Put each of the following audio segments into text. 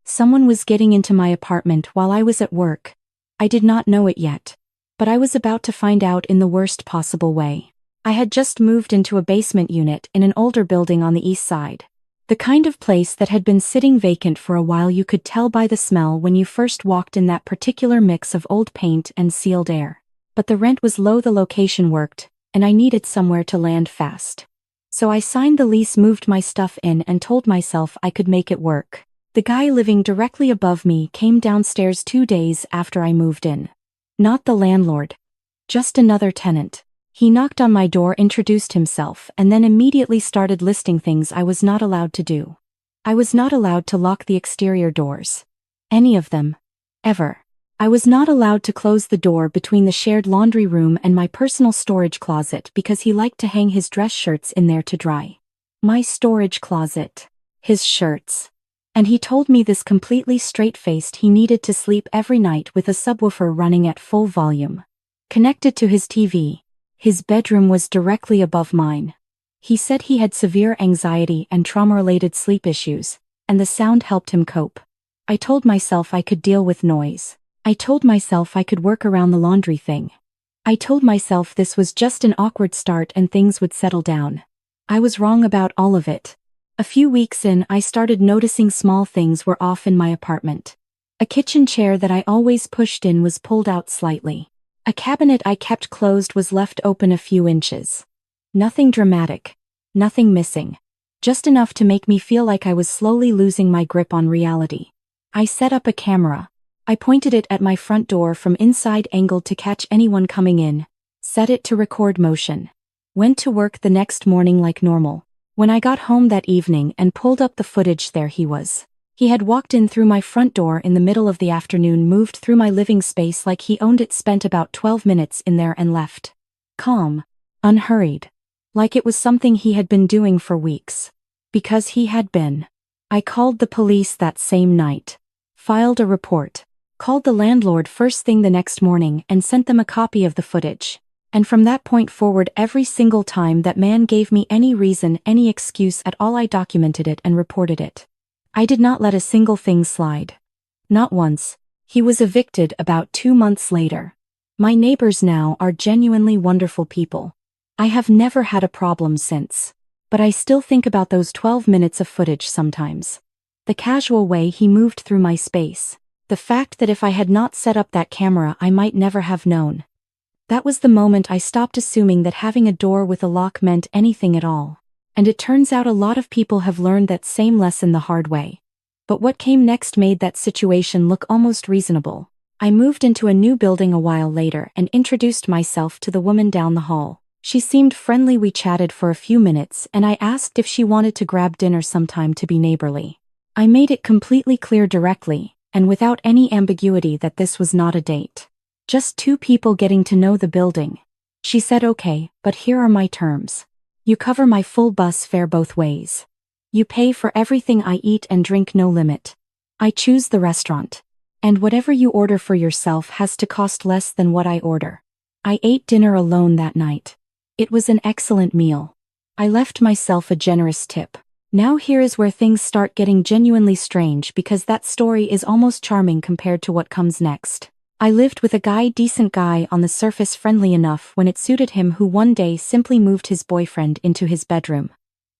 Someone was getting into my apartment while I was at work. I did not know it yet, but I was about to find out in the worst possible way. I had just moved into a basement unit in an older building on the east side. The kind of place that had been sitting vacant for a while. You could tell by the smell when you first walked in, that particular mix of old paint and sealed air. But the rent was low, the location worked, and I needed somewhere to land fast. So I signed the lease, moved my stuff in, and told myself I could make it work. The guy living directly above me came downstairs 2 days after I moved in. Not the landlord. Just another tenant. He knocked on my door, introduced himself, and then immediately started listing things I was not allowed to do. I was not allowed to lock the exterior doors. Any of them. Ever. I was not allowed to close the door between the shared laundry room and my personal storage closet because he liked to hang his dress shirts in there to dry. My storage closet. His shirts. And he told me this completely straight-faced. He needed to sleep every night with a subwoofer running at full volume, connected to his TV. His bedroom was directly above mine. He said he had severe anxiety and trauma-related sleep issues, and the sound helped him cope. I told myself I could deal with noise. I told myself I could work around the laundry thing. I told myself this was just an awkward start and things would settle down. I was wrong about all of it. A few weeks in, I started noticing small things were off in my apartment. A kitchen chair that I always pushed in was pulled out slightly. A cabinet I kept closed was left open a few inches. Nothing dramatic. Nothing missing. Just enough to make me feel like I was slowly losing my grip on reality. I set up a camera. I pointed it at my front door from inside, angled to catch anyone coming in. Set it to record motion. Went to work the next morning like normal. When I got home that evening and pulled up the footage, there he was. He had walked in through my front door in the middle of the afternoon, moved through my living space like he owned it, spent about 12 minutes in there and left. Calm. Unhurried. Like it was something he had been doing for weeks. Because he had been. I called the police that same night. Filed a report. Called the landlord first thing the next morning and sent them a copy of the footage. And from that point forward, every single time that man gave me any reason, any excuse at all, I documented it and reported it. I did not let a single thing slide. Not once. He was evicted about 2 months later. My neighbors now are genuinely wonderful people. I have never had a problem since. But I still think about those 12 minutes of footage sometimes. The casual way he moved through my space. The fact that if I had not set up that camera, I might never have known. That was the moment I stopped assuming that having a door with a lock meant anything at all. And it turns out a lot of people have learned that same lesson the hard way. But what came next made that situation look almost reasonable. I moved into a new building a while later and introduced myself to the woman down the hall. She seemed friendly. We chatted for a few minutes and I asked if she wanted to grab dinner sometime to be neighborly. I made it completely clear directly, and without any ambiguity, that this was not a date. Just two people getting to know the building. She said okay, but here are my terms. You cover my full bus fare both ways. You pay for everything I eat and drink, no limit. I choose the restaurant. And whatever you order for yourself has to cost less than what I order. I ate dinner alone that night. It was an excellent meal. I left myself a generous tip. Now here is where things start getting genuinely strange, because that story is almost charming compared to what comes next. I lived with a guy, decent guy on the surface, friendly enough when it suited him, who one day simply moved his boyfriend into his bedroom.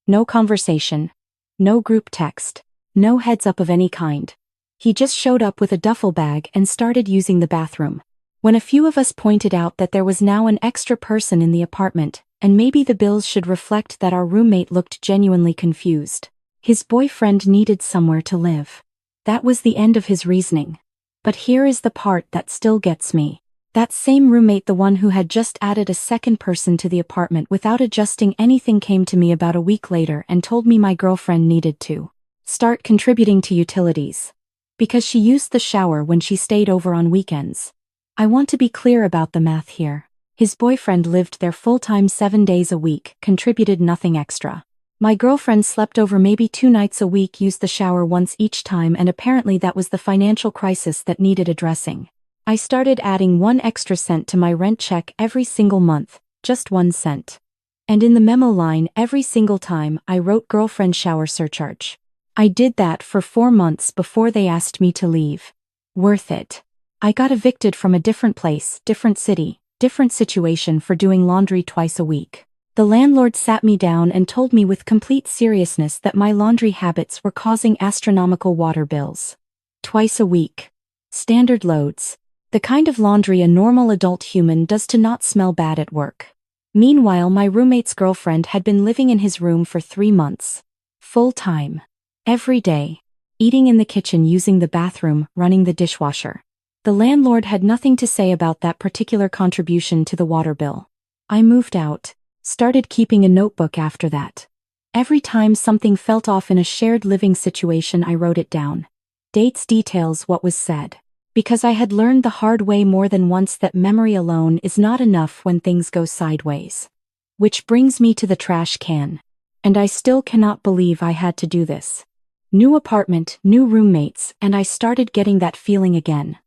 No conversation. No group text. No heads up of any kind. He just showed up with a duffel bag and started using the bathroom. When a few of us pointed out that there was now an extra person in the apartment, and maybe the bills should reflect that, our roommate looked genuinely confused. His boyfriend needed somewhere to live. That was the end of his reasoning. But here is the part that still gets me. That same roommate, the one who had just added a second person to the apartment without adjusting anything, came to me about a week later and told me my girlfriend needed to start contributing to utilities. Because she used the shower when she stayed over on weekends. I want to be clear about the math here. His boyfriend lived there full-time 7 days a week, contributed nothing extra. My girlfriend slept over maybe 2 nights a week, used the shower once each time, and apparently that was the financial crisis that needed addressing. I started adding 1 extra cent to my rent check every single month, just 1 cent. And in the memo line every single time I wrote girlfriend shower surcharge. I did that for 4 months before they asked me to leave. Worth it. I got evicted from a different place, different city, different situation for doing laundry twice a week. The landlord sat me down and told me with complete seriousness that my laundry habits were causing astronomical water bills. Twice a week. Standard loads. The kind of laundry a normal adult human does to not smell bad at work. Meanwhile, my roommate's girlfriend had been living in his room for 3 months. Full time. Every day. Eating in the kitchen, using the bathroom, running the dishwasher. The landlord had nothing to say about that particular contribution to the water bill. I moved out. Started keeping a notebook after that. Every time something felt off in a shared living situation, I wrote it down. Dates, details, what was said. Because I had learned the hard way more than once that memory alone is not enough when things go sideways. Which brings me to the trash can. And I still cannot believe I had to do this. New apartment, new roommates, and I started getting that feeling again.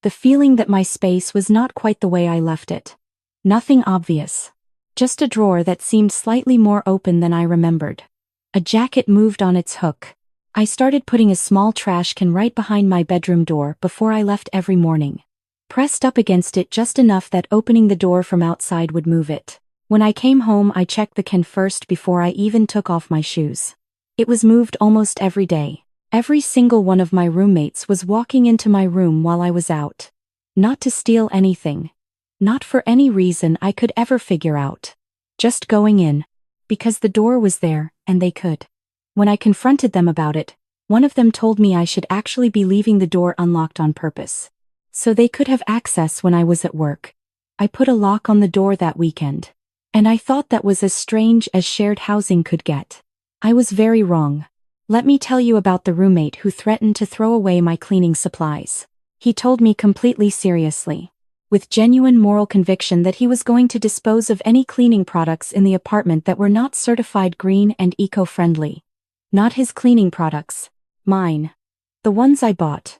The feeling that my space was not quite the way I left it. Nothing obvious. Just a drawer that seemed slightly more open than I remembered. A jacket moved on its hook. I started putting a small trash can right behind my bedroom door before I left every morning. Pressed up against it just enough that opening the door from outside would move it. When I came home, I checked the can first before I even took off my shoes. It was moved almost every day. Every single one of my roommates was walking into my room while I was out. Not to steal anything. Not for any reason I could ever figure out. Just going in. Because the door was there, and they could. When I confronted them about it, one of them told me I should actually be leaving the door unlocked on purpose. So they could have access when I was at work. I put a lock on the door that weekend. And I thought that was as strange as shared housing could get. I was very wrong. Let me tell you about the roommate who threatened to throw away my cleaning supplies. He told me completely seriously, with genuine moral conviction, that he was going to dispose of any cleaning products in the apartment that were not certified green and eco-friendly. Not his cleaning products. Mine. The ones I bought.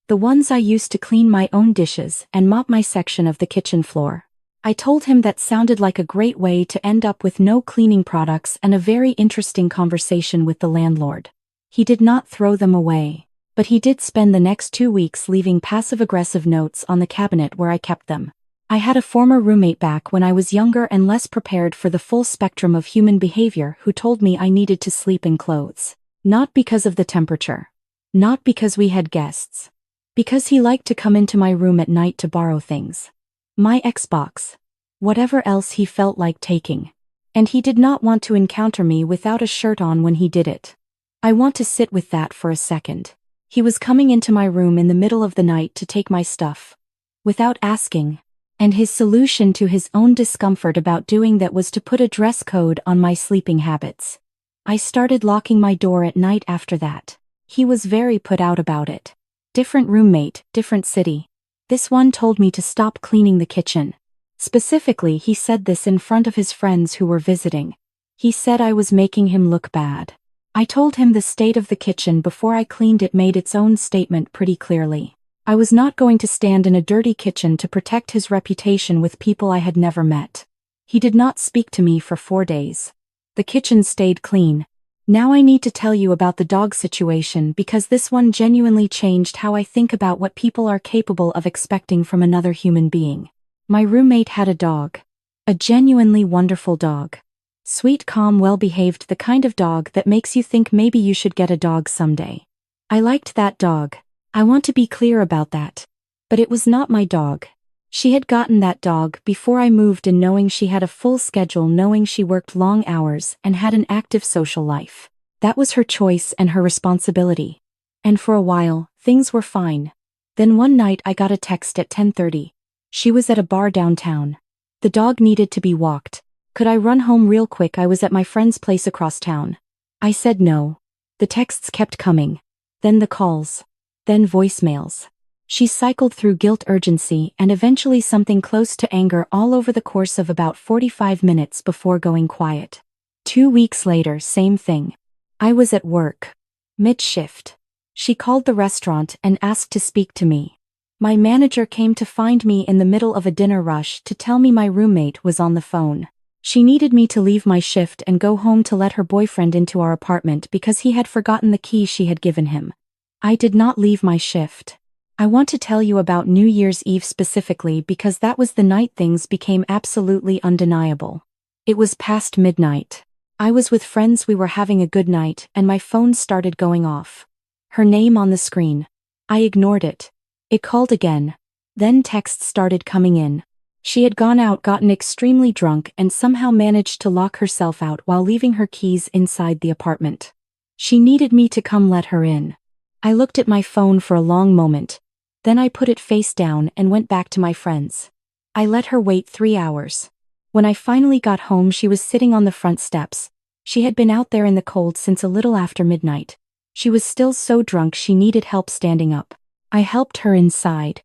The ones I used to clean my own dishes and mop my section of the kitchen floor. I told him that sounded like a great way to end up with no cleaning products and a very interesting conversation with the landlord. He did not throw them away. But he did spend the next 2 weeks leaving passive-aggressive notes on the cabinet where I kept them. I had a former roommate back when I was younger and less prepared for the full spectrum of human behavior who told me I needed to sleep in clothes. Not because of the temperature. Not because we had guests. Because he liked to come into my room at night to borrow things. My Xbox. Whatever else he felt like taking. And he did not want to encounter me without a shirt on when he did it. I want to sit with that for a second. He was coming into my room in the middle of the night to take my stuff. Without asking. And his solution to his own discomfort about doing that was to put a dress code on my sleeping habits. I started locking my door at night after that. He was very put out about it. Different roommate, different city. This one told me to stop cleaning the kitchen. Specifically, he said this in front of his friends who were visiting. He said I was making him look bad. I told him the state of the kitchen before I cleaned it made its own statement pretty clearly. I was not going to stand in a dirty kitchen to protect his reputation with people I had never met. He did not speak to me for 4 days. The kitchen stayed clean. Now I need to tell you about the dog situation because this one genuinely changed how I think about what people are capable of expecting from another human being. My roommate had a dog. A genuinely wonderful dog. Sweet, calm, well-behaved, the kind of dog that makes you think maybe you should get a dog someday. I liked that dog. I want to be clear about that. But it was not my dog. She had gotten that dog before I moved in, knowing she had a full schedule, knowing she worked long hours and had an active social life. That was her choice and her responsibility. And for a while, things were fine. Then one night I got a text at 10:30. She was at a bar downtown. The dog needed to be walked. Could I run home real quick? I was at my friend's place across town. I said no. The texts kept coming. Then the calls. Then voicemails. She cycled through guilt, urgency, and eventually something close to anger all over the course of about 45 minutes before going quiet. 2 weeks later, same thing. I was at work. Mid-shift. She called the restaurant and asked to speak to me. My manager came to find me in the middle of a dinner rush to tell me my roommate was on the phone. She needed me to leave my shift and go home to let her boyfriend into our apartment because he had forgotten the key she had given him. I did not leave my shift. I want to tell you about New Year's Eve specifically because that was the night things became absolutely undeniable. It was past midnight. I was with friends, we were having a good night, and my phone started going off. Her name on the screen. I ignored it. It called again. Then texts started coming in. She had gone out, gotten extremely drunk, and somehow managed to lock herself out while leaving her keys inside the apartment. She needed me to come let her in. I looked at my phone for a long moment. Then I put it face down and went back to my friends. I let her wait 3 hours. When I finally got home, she was sitting on the front steps. She had been out there in the cold since a little after midnight. She was still so drunk she needed help standing up. I helped her inside.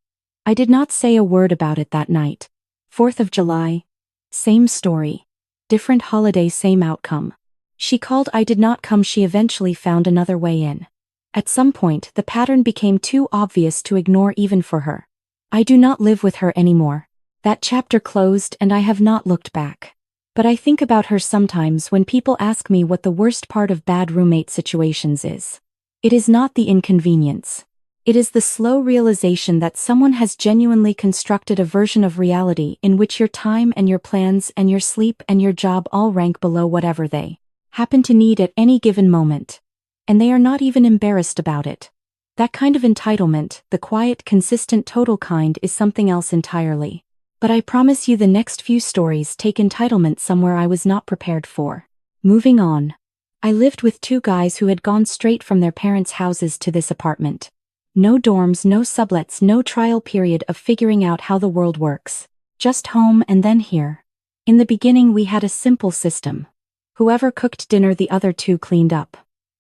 I did not say a word about it that night. 4th of July. Same story. Different holiday, same outcome. She called, I did not come. She eventually found another way in. At some point, the pattern became too obvious to ignore even for her. I do not live with her anymore. That chapter closed and I have not looked back. But I think about her sometimes when people ask me what the worst part of bad roommate situations is. It is not the inconvenience. It is the slow realization that someone has genuinely constructed a version of reality in which your time and your plans and your sleep and your job all rank below whatever they happen to need at any given moment. And they are not even embarrassed about it. That kind of entitlement, the quiet, consistent, total kind, is something else entirely. But I promise you the next few stories take entitlement somewhere I was not prepared for. Moving on. I lived with 2 guys who had gone straight from their parents' houses to this apartment. No dorms, no sublets, no trial period of figuring out how the world works. Just home and then here. In the beginning we had a simple system. Whoever cooked dinner the other 2 cleaned up.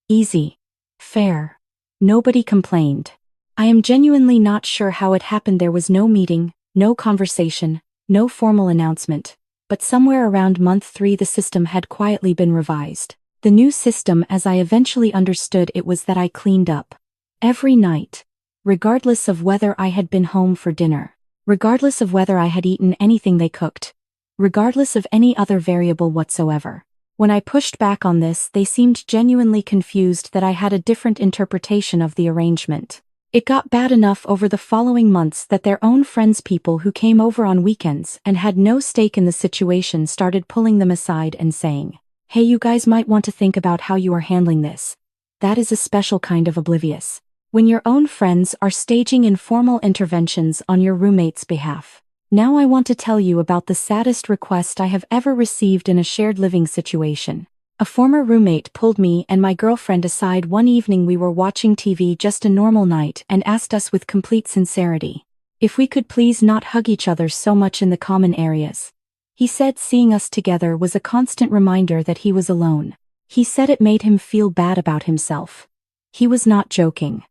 Easy. Fair. Nobody complained. I am genuinely not sure how it happened. There was no meeting, no conversation, no formal announcement. But somewhere around month 3 the system had quietly been revised. The new system, as I eventually understood it, was that I cleaned up. Every night. Regardless of whether I had been home for dinner. Regardless of whether I had eaten anything they cooked. Regardless of any other variable whatsoever. When I pushed back on this, they seemed genuinely confused that I had a different interpretation of the arrangement. It got bad enough over the following months that their own friends, people who came over on weekends and had no stake in the situation, started pulling them aside and saying, "Hey, you guys might want to think about how you are handling this." That is a special kind of oblivious. When your own friends are staging informal interventions on your roommate's behalf. Now I want to tell you about the saddest request I have ever received in a shared living situation. A former roommate pulled me and my girlfriend aside one evening. We were watching TV, just a normal night, and asked us with complete sincerity if we could please not hug each other so much in the common areas. He said seeing us together was a constant reminder that he was alone. He said it made him feel bad about himself. He was not joking.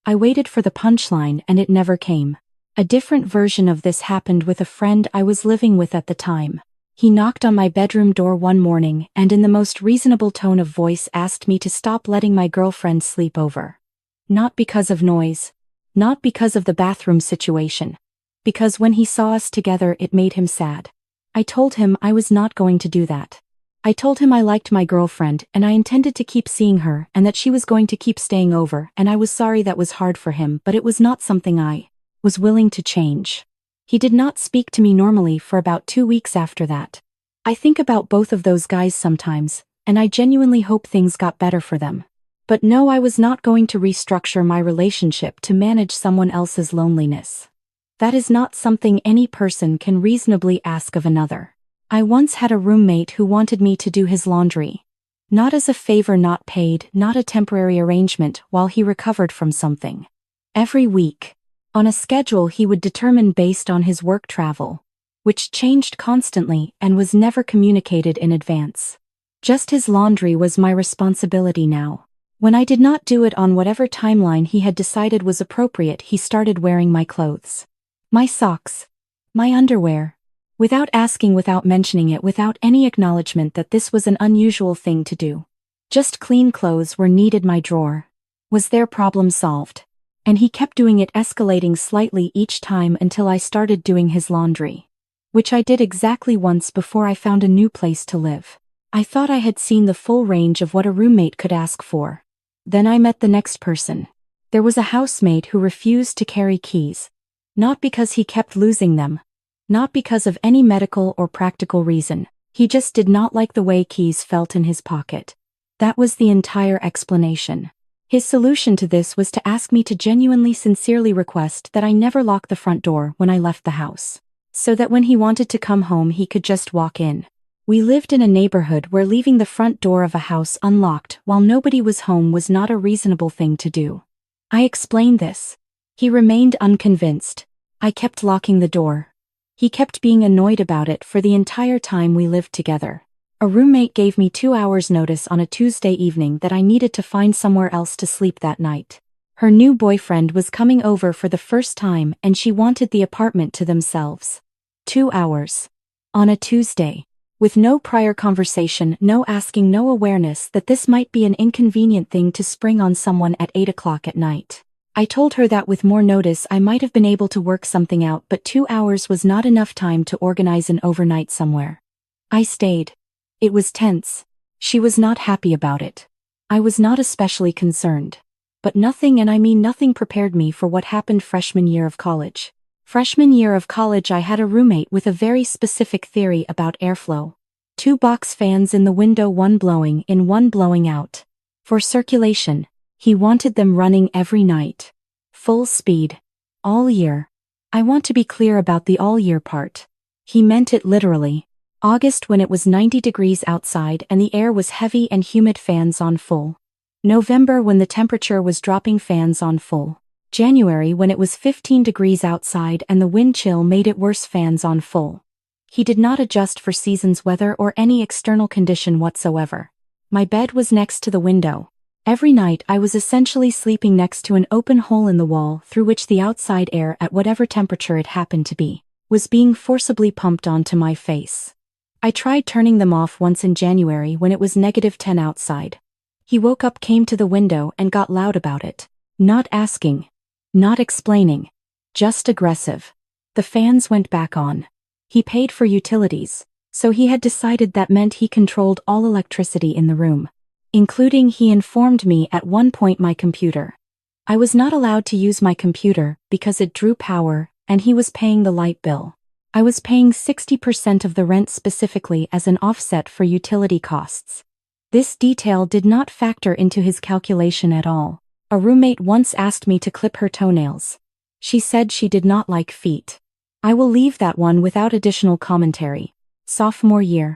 I waited for the punchline and it never came. A different version of this happened with a friend I was living with at the time. He knocked on my bedroom door one morning and in the most reasonable tone of voice asked me to stop letting my girlfriend sleep over. Not because of noise. Not because of the bathroom situation. Because when he saw us together it made him sad. I told him I was not going to do that. I told him I liked my girlfriend and I intended to keep seeing her and that she was going to keep staying over, and I was sorry that was hard for him, but it was not something I was willing to change. He did not speak to me normally for about 2 weeks after that. I think about both of those guys sometimes, and I genuinely hope things got better for them. But no, I was not going to restructure my relationship to manage someone else's loneliness. That is not something any person can reasonably ask of another. I once had a roommate who wanted me to do his laundry. Not as a favor, not paid, not a temporary arrangement while he recovered from something. Every week. On a schedule he would determine based on his work travel, which changed constantly and was never communicated in advance. Just his laundry was my responsibility now. When I did not do it on whatever timeline he had decided was appropriate, he started wearing my clothes. My socks. My underwear. Without asking, without mentioning it, without any acknowledgement that this was an unusual thing to do. Just clean clothes were needed. My drawer. Was their problem solved? And he kept doing it, escalating slightly each time until I started doing his laundry. which I did exactly once before I found a new place to live. I thought I had seen the full range of what a roommate could ask for. Then I met the next person. There was a housemate who refused to carry keys. Not because he kept losing them. Not because of any medical or practical reason. He just did not like the way keys felt in his pocket. That was the entire explanation. His solution to this was to ask me to genuinely sincerely request that I never lock the front door when I left the house, so that when he wanted to come home he could just walk in. We lived in a neighborhood where leaving the front door of a house unlocked while nobody was home was not a reasonable thing to do. I explained this. He remained unconvinced. I kept locking the door. He kept being annoyed about it for the entire time we lived together. A roommate gave me 2 hours notice on a Tuesday evening that I needed to find somewhere else to sleep that night. Her new boyfriend was coming over for the first time and she wanted the apartment to themselves. 2 hours. On a Tuesday. With no prior conversation, no asking, no awareness that this might be an inconvenient thing to spring on someone at 8 o'clock at night. I told her that with more notice I might have been able to work something out, but 2 hours was not enough time to organize an overnight somewhere. I stayed. It was tense. She was not happy about it. I was not especially concerned. But nothing, and I mean nothing, prepared me for what happened freshman year of college. Freshman year of college I had a roommate with a very specific theory about airflow. 2 box fans in the window, one blowing in, one blowing out. For circulation, he wanted them running every night. Full speed. All year. I want to be clear about the all year part. He meant it literally. August when it was 90 degrees outside and the air was heavy and humid, fans on full. November when the temperature was dropping, fans on full. January when it was 15 degrees outside and the wind chill made it worse, fans on full. He did not adjust for season's weather or any external condition whatsoever. My bed was next to the window. Every night I was essentially sleeping next to an open hole in the wall through which the outside air, at whatever temperature it happened to be, was being forcibly pumped onto my face. I tried turning them off once in January when it was -10 outside. He woke up, came to the window and got loud about it. Not asking. Not explaining. Just aggressive. The fans went back on. He paid for utilities, so he had decided that meant he controlled all electricity in the room. Including, he informed me at one point, my computer. I was not allowed to use my computer because it drew power, and he was paying the light bill. I was paying 60% of the rent specifically as an offset for utility costs. This detail did not factor into his calculation at all. A roommate once asked me to clip her toenails. She said she did not like feet. I will leave that one without additional commentary. Sophomore year.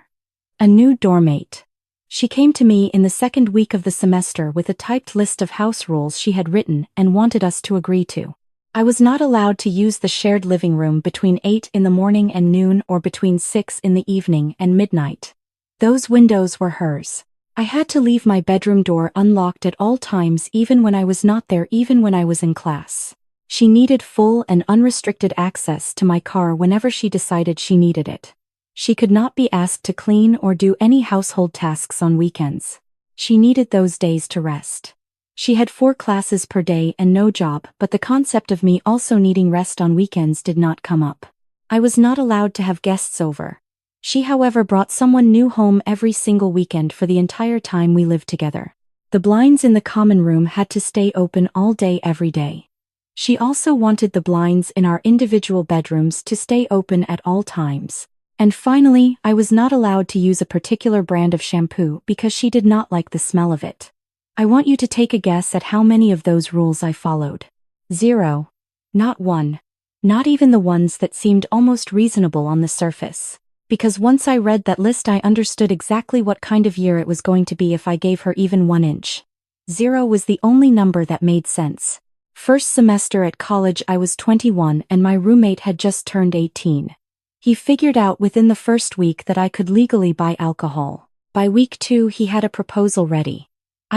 A new doormate. She came to me in the second week of the semester with a typed list of house rules she had written and wanted us to agree to. I was not allowed to use the shared living room between 8 in the morning and noon, or between 6 in the evening and midnight. Those windows were hers. I had to leave my bedroom door unlocked at all times, even when I was not there, even when I was in class. She needed full and unrestricted access to my car whenever she decided she needed it. She could not be asked to clean or do any household tasks on weekends. She needed those days to rest. She had 4 classes per day and no job, but the concept of me also needing rest on weekends did not come up. I was not allowed to have guests over. She, however, brought someone new home every single weekend for the entire time we lived together. The blinds in the common room had to stay open all day every day. She also wanted the blinds in our individual bedrooms to stay open at all times. And finally, I was not allowed to use a particular brand of shampoo because she did not like the smell of it. I want you to take a guess at how many of those rules I followed. 0. Not one. Not even the ones that seemed almost reasonable on the surface. Because once I read that list I understood exactly what kind of year it was going to be if I gave her even 1 inch. 0 was the only number that made sense. First semester at college I was 21 and my roommate had just turned 18. He figured out within the first week that I could legally buy alcohol. By week 2 he had a proposal ready.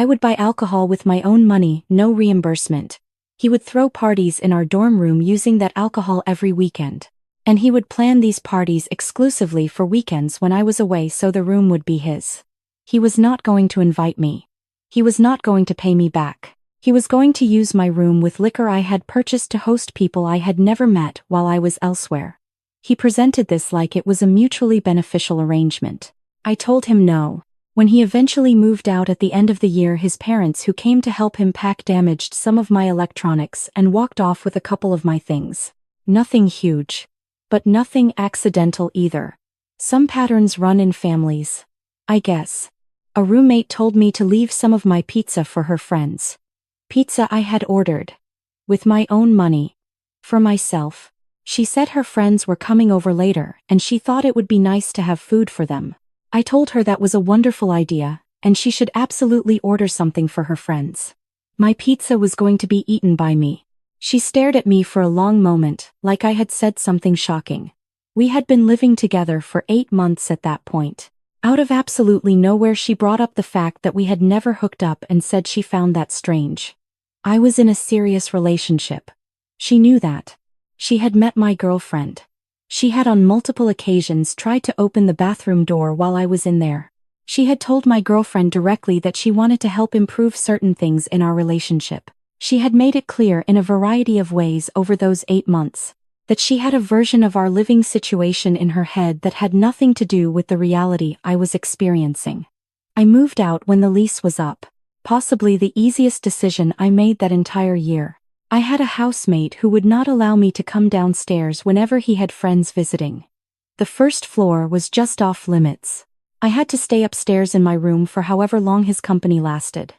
I would buy alcohol with my own money, no reimbursement. He would throw parties in our dorm room using that alcohol every weekend. And he would plan these parties exclusively for weekends when I was away, so the room would be his. He was not going to invite me. He was not going to pay me back. He was going to use my room with liquor I had purchased to host people I had never met while I was elsewhere. He presented this like it was a mutually beneficial arrangement. I told him no. When he eventually moved out at the end of the year, his parents who came to help him pack damaged some of my electronics and walked off with a couple of my things. Nothing huge. But nothing accidental either. Some patterns run in families. I guess. A roommate told me to leave some of my pizza for her friends. Pizza I had ordered. With my own money. For myself. She said her friends were coming over later and she thought it would be nice to have food for them. I told her that was a wonderful idea, and she should absolutely order something for her friends. My pizza was going to be eaten by me. She stared at me for a long moment, like I had said something shocking. We had been living together for 8 months at that point. Out of absolutely nowhere she brought up the fact that we had never hooked up and said she found that strange. I was in a serious relationship. She knew that. She had met my girlfriend. She had on multiple occasions tried to open the bathroom door while I was in there. She had told my girlfriend directly that she wanted to help improve certain things in our relationship. She had made it clear in a variety of ways over those 8 months that she had a version of our living situation in her head that had nothing to do with the reality I was experiencing. I moved out when the lease was up, possibly the easiest decision I made that entire year. I had a housemate who would not allow me to come downstairs whenever he had friends visiting. The first floor was just off limits. I had to stay upstairs in my room for however long his company lasted.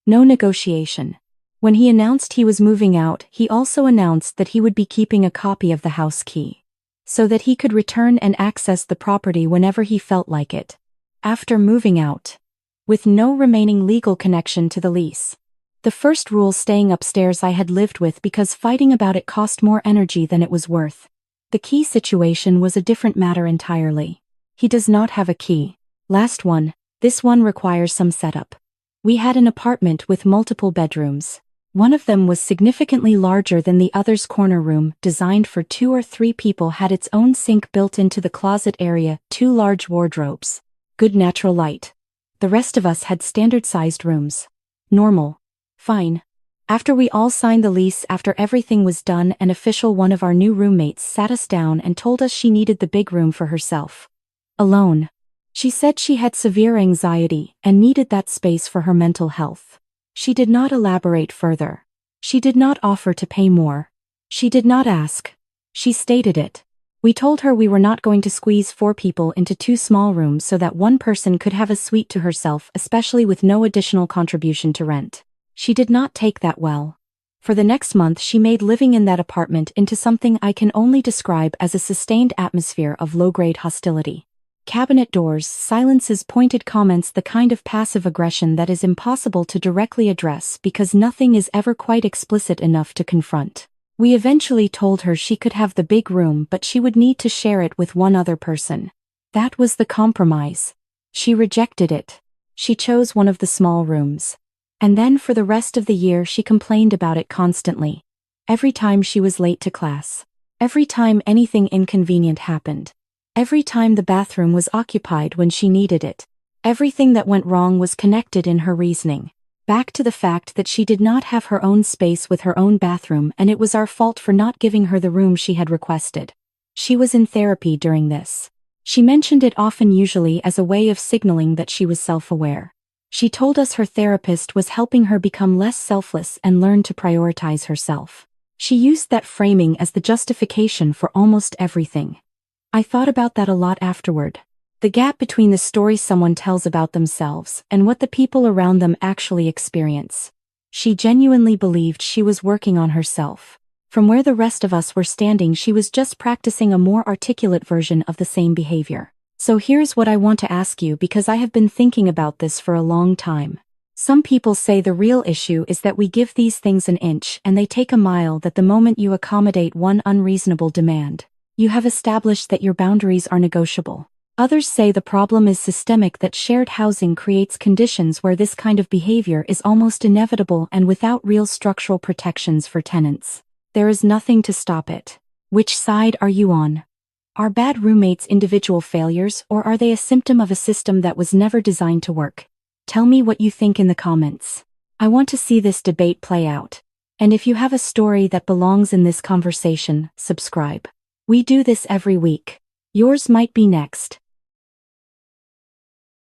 No negotiation. When he announced he was moving out, he also announced that he would be keeping a copy of the house key, so that he could return and access the property whenever he felt like it. After moving out, with no remaining legal connection to the lease. The first rule staying upstairs I had lived with because fighting about it cost more energy than it was worth. The key situation was a different matter entirely. He does not have a key. Last one, this one requires some setup. We had an apartment with multiple bedrooms. One of them was significantly larger than the other's. Corner room, designed for 2 or 3 people, had its own sink built into the closet area, 2 large wardrobes. Good natural light. The rest of us had standard-sized rooms. Normal. Fine. After we all signed the lease, after everything was done and official, one of our new roommates sat us down and told us she needed the big room for herself. Alone. She said she had severe anxiety and needed that space for her mental health. She did not elaborate further. She did not offer to pay more. She did not ask. She stated it. We told her we were not going to squeeze 4 people into 2 small rooms so that one person could have a suite to herself, especially with no additional contribution to rent. She did not take that well. For the next month she made living in that apartment into something I can only describe as a sustained atmosphere of low-grade hostility. Cabinet doors, silences, pointed comments, the kind of passive aggression that is impossible to directly address because nothing is ever quite explicit enough to confront. We eventually told her she could have the big room, but she would need to share it with one other person. That was the compromise. She rejected it. She chose one of the small rooms. And then for the rest of the year she complained about it constantly. Every time she was late to class. Every time anything inconvenient happened. Every time the bathroom was occupied when she needed it. Everything that went wrong was connected in her reasoning back to the fact that she did not have her own space with her own bathroom, and it was our fault for not giving her the room she had requested. She was in therapy during this. She mentioned it often, usually as a way of signaling that she was self-aware. She told us her therapist was helping her become less selfless and learn to prioritize herself. She used that framing as the justification for almost everything. I thought about that a lot afterward. The gap between the story someone tells about themselves and what the people around them actually experience. She genuinely believed she was working on herself. From where the rest of us were standing, she was just practicing a more articulate version of the same behavior. So here's what I want to ask you, because I have been thinking about this for a long time. Some people say the real issue is that we give these things an inch and they take a mile, that the moment you accommodate one unreasonable demand, you have established that your boundaries are negotiable. Others say the problem is systemic, that shared housing creates conditions where this kind of behavior is almost inevitable, and without real structural protections for tenants, there is nothing to stop it. Which side are you on? Are bad roommates individual failures, or are they a symptom of a system that was never designed to work? Tell me what you think in the comments. I want to see this debate play out. And if you have a story that belongs in this conversation, subscribe. We do this every week. Yours might be next.